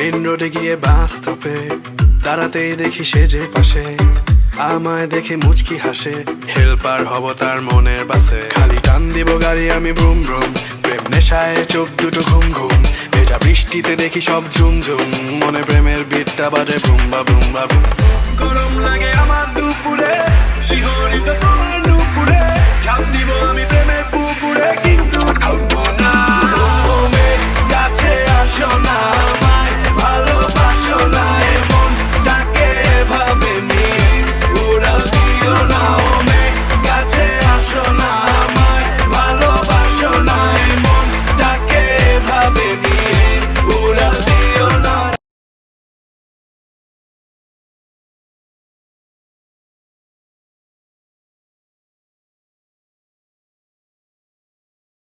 Main রোডে গিয়ে বাস স্টপে দাঁড়াতেই দেখি সে যে পাশে আমায় দেখে মুচকি হাসে, হেল্পার হব তার মনের বাসে। খালি টান দিব গাড়ি আমি ব্রুম ব্রুম, প্রেম নেশায় চোখ দুটো ঘুম ঘুম। এটা বৃষ্টিতে দেখি সব ঝুম ঝুম, মনে প্রেমের বিটটা বাজে বুম বা বুম বা বুম। গরম লাগে আমার দুপুরে, শিহরিত তোমার নুপুরে, ঝাঁপ দিব আমি প্রেমের পুকুরে।